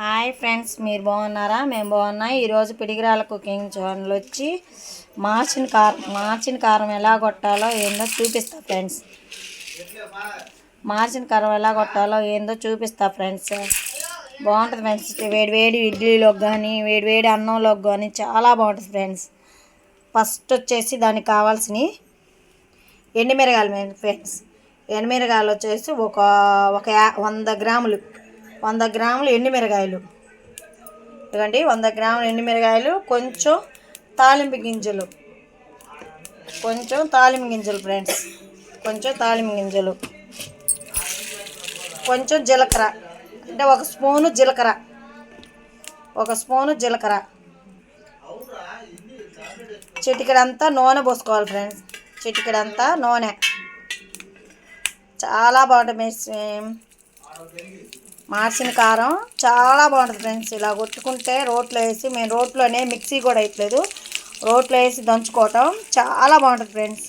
Hi friends, మీరు బాగున్నారా? మేము బాగున్నాం. ఈరోజు పిడిగిరాల కుకింగ్ ఛానల్ వచ్చి మార్చిన కారం ఎలా కొట్టాలో ఏందో చూపిస్తా ఫ్రెండ్స్. మార్చిన కారం ఎలా కొట్టాలో ఏందో చూపిస్తా ఫ్రెండ్స్. బాగుంటుంది ఫ్రెండ్స్. వేడి వేడి ఇడ్లీలోకి కానీ వేడి వేడి అన్నంలోకి కానీ చాలా బాగుంటుంది ఫ్రెండ్స్. ఫస్ట్ వచ్చేసి దానికి కావాల్సినవి ఎండుమిరగాయలు ఫ్రెండ్స్. ఎండుమిరగాయలు వచ్చేసి ఒక 100 గ్రాములు ఎండుమిరగాయలు. ఇదిగోండి 100 గ్రాములు ఎండుమిరగాయలు, కొంచెం తాలింపు గింజలు ఫ్రెండ్స్, కొంచెం తాలింపు గింజలు, కొంచెం జీలకర్ర, అంటే ఒక స్పూను జీలకర్ర, చిటికెడంతా నూనె పోసుకోవాలి ఫ్రెండ్స్. చిటికెడంతా నూనె. చాలా బాగుంటుంది మార్చిన కారం, చాలా బాగుంటుంది ఫ్రెండ్స్. ఇలా కొట్టుకుంటే రోట్లో వేసి, మేము రోట్లోనే, మిక్సీ కూడా వేయట్లేదు, రోట్లో వేసి దంచుకోవటం చాలా బాగుంటుంది ఫ్రెండ్స్.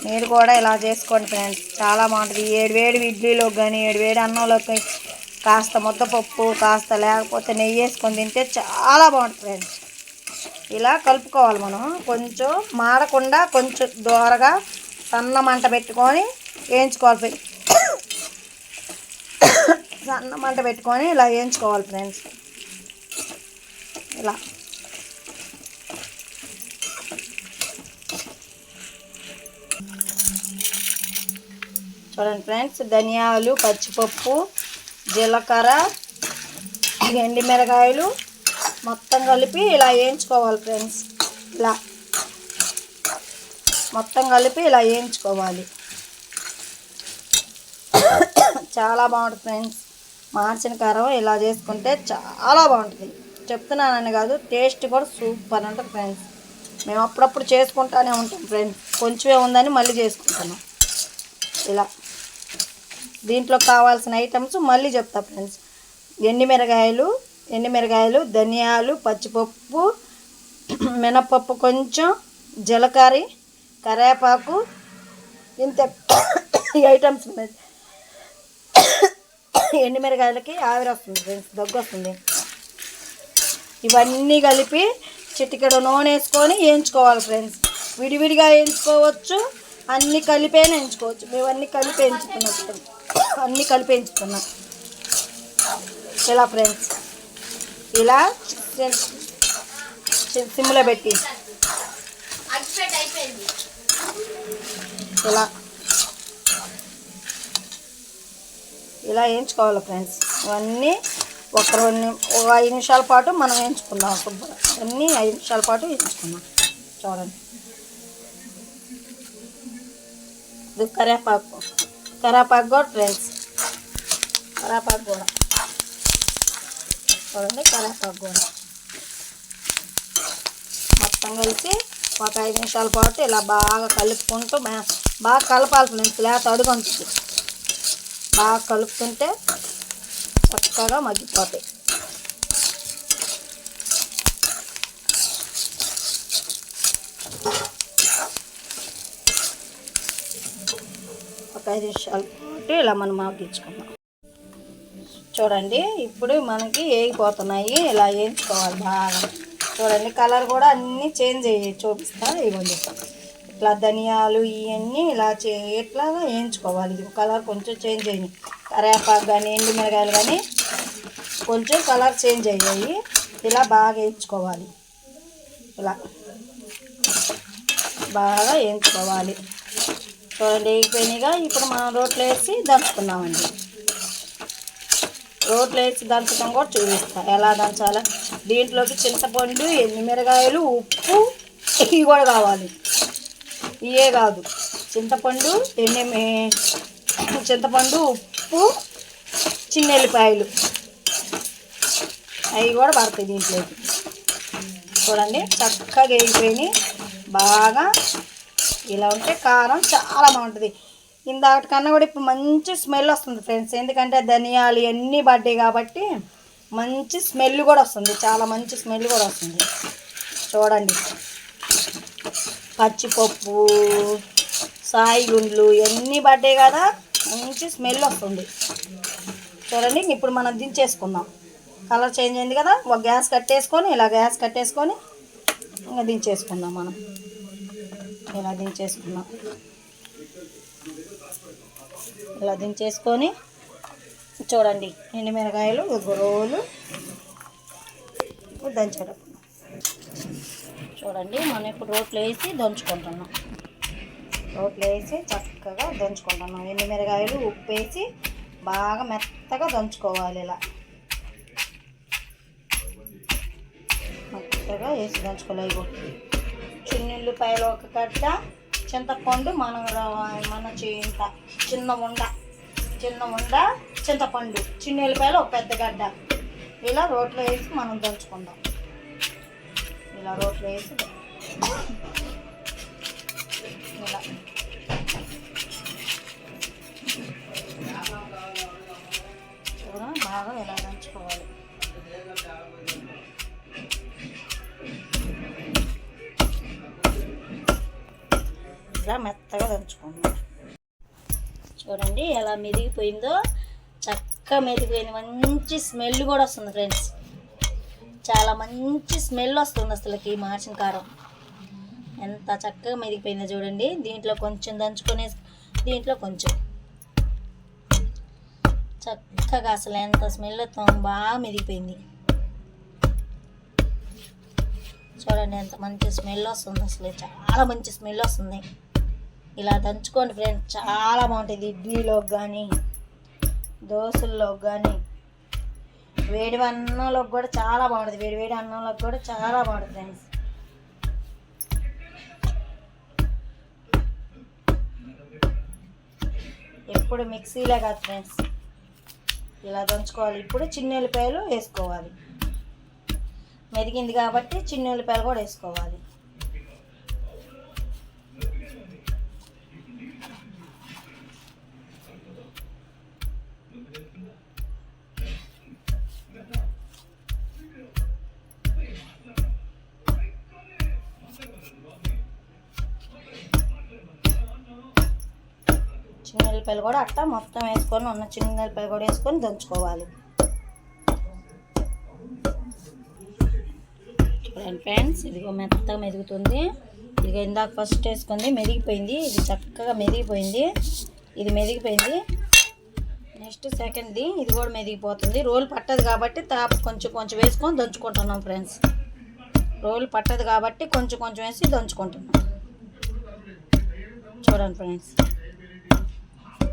మీరు కూడా ఇలా చేసుకోండి ఫ్రెండ్స్, చాలా బాగుంటుంది. వేడి ఇడ్లీలోకి కానీ వేడి అన్నంలోకి కాస్త ముద్దపప్పు, కాస్త లేకపోతే నెయ్యి వేసుకొని తింటే చాలా బాగుంటుంది ఫ్రెండ్స్. ఇలా కలుపుకోవాలి మనం. కొంచెం మాడకుండా కొంచెం దోరగా సన్న మంట పెట్టుకొని వేయించుకోవాలి. సన్న మంట పెట్టుకొని ఇలా వేయించుకోవాలి ఫ్రెండ్స్. ఇలా చూడండి ఫ్రెండ్స్, ధనియాలు, పచ్చిపప్పు, జీలకర్ర, ఎండుమిరగాయలు మొత్తం కలిపి ఇలా వేయించుకోవాలి ఫ్రెండ్స్. ఇలా మొత్తం కలిపి ఇలా వేయించుకోవాలి. చాలా బాగుంటుంది ఫ్రెండ్స్. మార్చిన కారం ఇలా చేసుకుంటే చాలా బాగుంటుంది. చెప్తున్నానని కాదు, టేస్ట్ కూడా సూపర్ ఉంటుంది ఫ్రెండ్స్. మేము అప్పుడప్పుడు చేసుకుంటానే ఉంటాం ఫ్రెండ్స్. కొంచెమే ఉందని మళ్ళీ చేసుకుంటున్నాం. ఇలా దీంట్లో కావాల్సిన ఐటమ్స్ మళ్ళీ చెప్తా ఫ్రెండ్స్. ఎండుమిరగాయలు, ధనియాలు, పచ్చిపప్పు, మినపప్పు, కొంచెం జీలకర్ర, కరివేపాకు, ఇంత ఐటమ్స్. ఎండుమిరగాయలకి ఆవిరి వస్తుంది ఫ్రెండ్స్, దగ్గు వస్తుంది. ఇవన్నీ కలిపి చిటికెడు నూనె వేసుకొని వేయించుకోవాలి ఫ్రెండ్స్. విడివిడిగా వేయించుకోవచ్చు, అన్నీ కలిపేనే వేయించుకోవచ్చు. మేము అన్నీ కలిపి వేయించుకున్నాం. ఇలా ఫ్రెండ్స్, ఇలా సిమ్లో పెట్టి ఇలా వేయించుకోవాలి ఫ్రెండ్స్. ఇవన్నీ ఒక 5 నిమిషాల పాటు మనం వేయించుకుందాం. అన్నీ 5 నిమిషాల పాటు వేయించుకుందాం. చూడండి, ఇది కరివేపాకు కూడా ఫ్రెండ్స్, కరివేపాకు కూడా చూడండి. కరివేపాకు కూడా మొత్తం కలిసి ఒక 5 నిమిషాల పాటు ఇలా బాగా కలుపుకుంటూ బాగా కలపాలి ఫ్రెండ్స్. లేకపోతే అడుగంటుంది. బాగా కలుపుతుంటే చక్కగా మగ్గిపోతాయి. ఒక 5 నిమిషాల పాటు ఇలా మనం మగ్గించుకుందాం. చూడండి, ఇప్పుడు మనకి వేగిపోతున్నాయి. ఇలా వేయించుకోవాలి బాగా. చూడండి, కలర్ కూడా అన్నీ చేంజ్ అయ్యి చూపిస్తా. ఇవ్వండి, ఇట్లా ధనియాలు ఇవన్నీ ఇట్లా వేయించుకోవాలి. ఇది కలర్ కొంచెం చేంజ్ అయ్యి, కరివేపాకు కానీ ఎండుమిరగాయలు కానీ కొంచెం కలర్ చేంజ్ అయ్యాయి. ఇలా బాగా వేయించుకోవాలి. ఇలా బాగా వేయించుకోవాలి. చూడండి, వేగిపోయినాయిగా. ఇప్పుడు మనం రోట్లో వేసి దంచుకున్నామండి. రోట్లో వేసి దంచడం కూడా చూపిస్తా ఎలా దంచాలా. దీంట్లోకి చింతపండు, ఎండుమిరగాయలు, ఉప్పు ఇవి కూడా కావాలి. ఇవే కాదు, చింతపండు, ఉప్పు, చిన్న ఎల్లిపాయలు అవి కూడా పడతాయి దీంట్లోకి. చూడండి, చక్కగా వేగిపోయినాయి బాగా. ఇలా ఉంటే కారం చాలా బాగుంటుంది. ఇందాకన్నా కూడా ఇప్పుడు మంచి స్మెల్ వస్తుంది ఫ్రెండ్స్. ఎందుకంటే ధనియాలు ఇవన్నీ పడ్డాయి కాబట్టి మంచి స్మెల్ కూడా వస్తుంది. చాలా మంచి స్మెల్ కూడా వస్తుంది. చూడండి, పచ్చిపప్పు, సాయి గుండ్లు ఇవన్నీ పడ్డాయి కదా, మంచి స్మెల్ వస్తుంది. చూడండి ఇప్పుడు మనం దించేసుకుందాం. కలర్ చేంజ్ అయింది కదా, ఒక గ్యాస్ కట్టేసుకొని ఇలా గ్యాస్ కట్టేసుకొని ఇంకా దించేసుకుందాం. మనం ఇలా దించేసుకుందాం. ఇలా దించేసుకొని చూడండి ఎండుమిరకాయలు రోలు దంచడం. చూడండి మనం ఇప్పుడు రోట్లో వేసి దంచుకుంటున్నాం. రోట్లో వేసి చక్కగా దంచుకుంటున్నాం. ఎండుమిరకాయలు ఉప్పు వేసి బాగా మెత్తగా దంచుకోవాలి. ఇలా మెత్తగా వేసి దంచుకోవాలి. చిన్నుల్లిపాయలు ఒక గడ్డ, చింతపండు మన చిన్న ఉండ చింతపండు, చిన్నుల్లిపాయలు ఒక పెద్ద గడ్డ ఇలా రోట్లో వేసి మనం దంచుకుందాం. ఇలా రోట్లో వేసి ఇలా బాగా ఇలా దంచుకోవాలి. ఇలా మెత్తగా దంచుకుందాం. చూడండి ఎలా మెదిగిపోయిందో, చక్కగా మెదిగిపోయింది. మంచి స్మెల్ కూడా వస్తుంది ఫ్రెండ్స్. చాలా మంచి స్మెల్ వస్తుంది అసలుకి ఈ మార్చిన కారం. ఎంత చక్కగా మెదిగిపోయిందో చూడండి. దీంట్లో కొంచెం దంచుకొని దీంట్లో కొంచెం చక్కగా అసలు ఎంత స్మెల్ వస్తుంది, బాగా మెదిగిపోయింది. చూడండి ఎంత మంచి స్మెల్ వస్తుంది, అసలు చాలా మంచి స్మెల్ వస్తుంది. ఇలా దంచుకోండి ఫ్రెండ్స్, చాలా బాగుంటుంది. ఇడ్లీలోకి కానీ దోశల్లోకి కానీ వేడి అన్నంలోకి కూడా చాలా బాగుంటుంది. వేడి అన్నంలోకి కూడా చాలా బాగుంటుంది ఫ్రెండ్స్. ఎప్పుడు మిక్సీలే కాదు ఫ్రెండ్స్, ఇలా దంచుకోవాలి. ఇప్పుడు చిన్నుల్లిపాయలు వేసుకోవాలి. మెదిగింది కాబట్టి చిన్నుల్లిపాయలు కూడా వేసుకోవాలి. చిన్నెల్లిపాయలు కూడా అట్లా మొత్తం వేసుకొని ఉన్న చిన్నెల్లిపాయలు కూడా వేసుకొని దంచుకోవాలి. చూడండి ఫ్రెండ్స్, ఇదిగో మెత్తగా మెదుగుతుంది. ఇదిగో ఇందాక ఫస్ట్ వేసుకుంది మెదిగిపోయింది. ఇది చక్కగా మెదిగిపోయింది. ఇది మెదిగిపోయింది. నెక్స్ట్ సెకండ్ది ఇది కూడా మెదిగిపోతుంది. రోలు పట్టదు కాబట్టి కొంచెం కొంచెం వేసుకొని దంచుకుంటున్నాం ఫ్రెండ్స్. రోలు పట్టదు కాబట్టి కొంచెం కొంచెం వేసి దంచుకుంటున్నాం. చూడండి ఫ్రెండ్స్,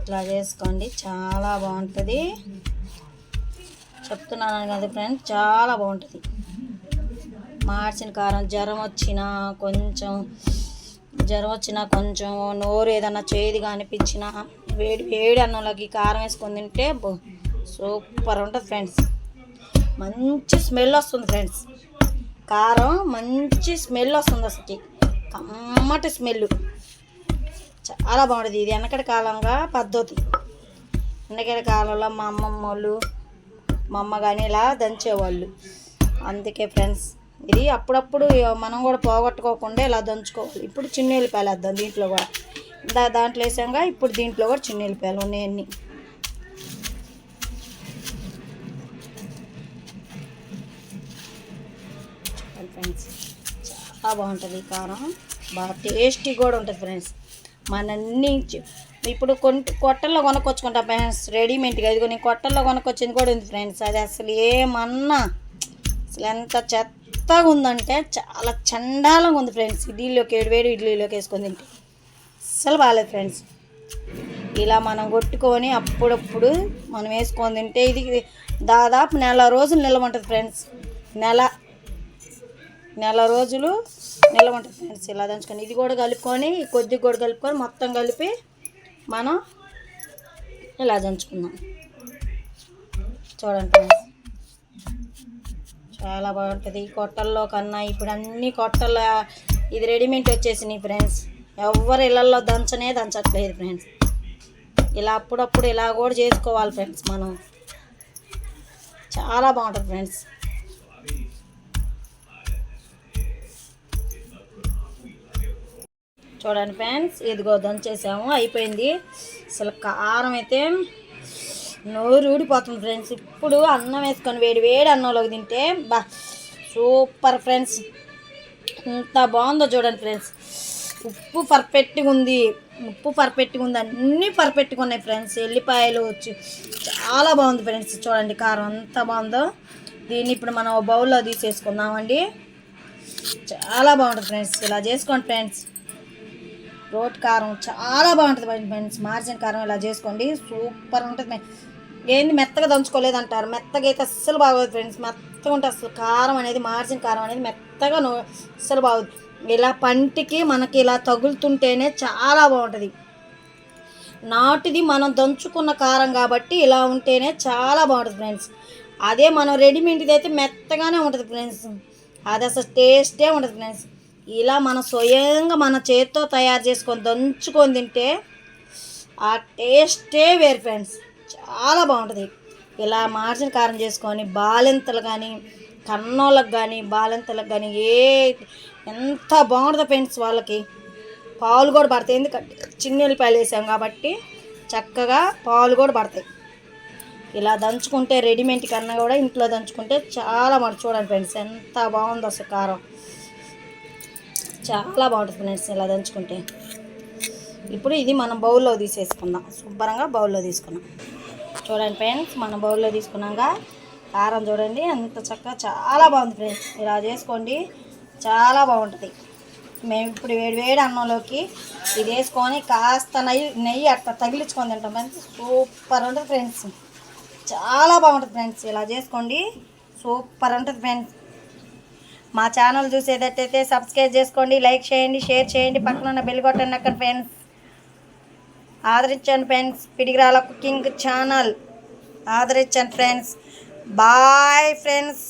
ఇట్లా చేసుకోండి, చాలా బాగుంటుంది. చెప్తున్నాను కదా ఫ్రెండ్స్, చాలా బాగుంటుంది. మార్చిన కారం జ్వరం వచ్చినా కొంచెం నోరు ఏదన్నా చేదుగా అనిపించినా వేడి అన్నంలోకి కారం వేసుకొని తింటే సూపర్ ఉంటుంది ఫ్రెండ్స్. మంచి స్మెల్ వస్తుంది ఫ్రెండ్స్. కారం మంచి స్మెల్ వస్తుంది, అసలు కమ్మటి స్మెల్, చాలా బాగుంటుంది. ఇది వెనకటి కాలంగా పద్ధతి. వెనకటి కాలంలో మా అమ్మమ్మ వాళ్ళు మా అమ్మ కానీ ఇలా దంచేవాళ్ళు. అందుకే ఫ్రెండ్స్, ఇది అప్పుడప్పుడు మనం కూడా పోగొట్టుకోకుండా ఇలా దంచుకోవాలి. ఇప్పుడు చిన్నుల్లిపాయలు వేద్దాం దీంట్లో కూడా. దాంట్లో వేసాంగా, ఇప్పుడు దీంట్లో కూడా చిన్నుల్లిపాయలు ఉన్నాయి అన్నీ. ఫ్రెండ్స్, చాలా బాగుంటుంది ఈ కారం, బాగా టేస్టీ కూడా ఉంటుంది ఫ్రెండ్స్. మనన్నీ ఇప్పుడు కొట్టల్లో కొనుక్కొచ్చుకుంటాం ఫ్రెండ్స్, రెడీమేడ్గా. ఇదిగో నేను కొట్టల్లో కొనుక్కొచ్చింది కూడా ఉంది ఫ్రెండ్స్. అది అసలు ఏమన్నా అసలు ఎంత చెత్తగా ఉందంటే చాలా చండాలంగా ఉంది ఫ్రెండ్స్. ఇడ్లీలోకి వేడి ఇడ్లీలోకి వేసుకొని తింటే అస్సలు బాగాలేదు ఫ్రెండ్స్. ఇలా మనం కొట్టుకొని అప్పుడప్పుడు మనం వేసుకొని తింటే ఇది దాదాపు నెల రోజులు నిల్వ ఉంటుంది ఫ్రెండ్స్. నెల రోజులు నిల్వ ఉంటుంది ఫ్రెండ్స్. ఇలా దంచుకొని ఇది కూడా కలుపుకొని కొద్దిగా కూడా కలుపుకొని మొత్తం కలిపి మనం ఇలా దంచుకుందాం. చూడండి ఫ్రెండ్స్, చాలా బాగుంటుంది. కొట్టల్లో కన్నా ఇప్పుడు అన్ని కొట్టల్లో ఇది రెడీమేడ్ వచ్చేసినాయి ఫ్రెండ్స్. ఎవరు ఇళ్ళల్లో దంచట్లేదు ఫ్రెండ్స్. ఇలా అప్పుడప్పుడు ఇలా కూడా చేసుకోవాలి ఫ్రెండ్స్ మనం. చాలా బాగుంటుంది ఫ్రెండ్స్. చూడండి ఫ్రెండ్స్, ఇదిగో దంచేసాము, అయిపోయింది. అసలు కారం అయితే నోరు ఊడిపోతుంది ఫ్రెండ్స్. ఇప్పుడు అన్నం వేసుకొని వేడి వేడి అన్నంలోకి తింటే బా సూపర్ ఫ్రెండ్స్. ఎంత బాగుందో చూడండి ఫ్రెండ్స్. ఉప్పు పర్ఫెక్ట్గా ఉంది, అన్నీ పర్ఫెక్ట్గా ఉన్నాయి ఫ్రెండ్స్. ఎల్లిపాయలు వచ్చి చాలా బాగుంది ఫ్రెండ్స్. చూడండి కారం ఎంత బాగుందో. దీన్ని ఇప్పుడు మనం బౌల్లో తీసేసుకుందామండి. చాలా బాగుంటుంది ఫ్రెండ్స్. ఇలా చేసుకోండి ఫ్రెండ్స్. రోటి కారం చాలా బాగుంటుంది ఫ్రెండ్స్. మార్జిన్ కారం ఇలా చేసుకోండి, సూపర్ ఉంటుంది. ఏంది మెత్తగా దంచుకోలేదు అంటారు, మెత్తగా అయితే అస్సలు బాగోదు ఫ్రెండ్స్. మెత్తగా ఉంటుంది అసలు కారం అనేది, మార్జిన్ కారం అనేది మెత్తగా అస్సలు బాగోదు. ఇలా పంటికి మనకి ఇలా తగులుతుంటేనే చాలా బాగుంటుంది. నాటిది మనం దంచుకున్న కారం కాబట్టి ఇలా ఉంటేనే చాలా బాగుంటుంది ఫ్రెండ్స్. అదే మనం రెడీమేడ్ది అయితే మెత్తగానే ఉంటుంది ఫ్రెండ్స్. అది అసలు టేస్టే ఉంటుంది ఫ్రెండ్స్. ఇలా మనం స్వయంగా మన చేతితో తయారు చేసుకొని దంచుకొని తింటే ఆ టేస్టే వేరు ఫ్రెండ్స్. చాలా బాగుంటుంది. ఇలా మార్జిన్ కారం చేసుకొని బాలింతలు కానీ, కన్నోళ్ళకి కానీ, బాలింతలకు కానీ ఎంత బాగుంటుందో ఫ్రెండ్స్. వాళ్ళకి పాలు కూడా పడతాయి, ఎందుకంటే చిన్నెల్లిపాయలు వేసాం కాబట్టి చక్కగా పాలు కూడా పడతాయి. ఇలా దంచుకుంటే రెడీమేడ్ కన్నా కూడా ఇంట్లో దంచుకుంటే చాలా బాగుంటుంది. చూడండి ఫ్రెండ్స్ ఎంత బాగుందో అసలు కారం, చాలా బాగుంటుంది ఫ్రెండ్స్ ఇలా దంచుకుంటే. ఇప్పుడు ఇది మనం బౌల్లో తీసేసుకుందాం. శుభ్రంగా బౌల్లో తీసుకున్నాం. చూడండి ఫ్రెండ్స్, మనం బౌల్లో తీసుకున్నాక కారం చూడండి ఎంత చక్కగా చాలా బాగుంది ఫ్రెండ్స్. ఇలా చేసుకోండి, చాలా బాగుంటుంది. మేము ఇప్పుడు వేడి అన్నంలోకి ఇది వేసుకొని కాస్త నెయ్యి అట్లా తగిలించుకొని తింటాం ఫ్రెండ్స్. సూపర్ ఉంటుంది ఫ్రెండ్స్. చాలా బాగుంటుంది ఫ్రెండ్స్. ఇలా చేసుకోండి, సూపర్ ఉంటుంది ఫ్రెండ్స్. మా ఛానల్ చూసేటట్టయితే సబ్స్క్రైబ్ చేసుకోండి, లైక్ చేయండి, షేర్ చేయండి, పక్కన ఉన్న బెల్ కొట్టండి అక్కడ ఫ్రెండ్స్. ఆదరించండి ఫ్రెండ్స్. పిడిగిరాల కుకింగ్ ఛానల్ ఆదరించండి ఫ్రెండ్స్. Bye friends.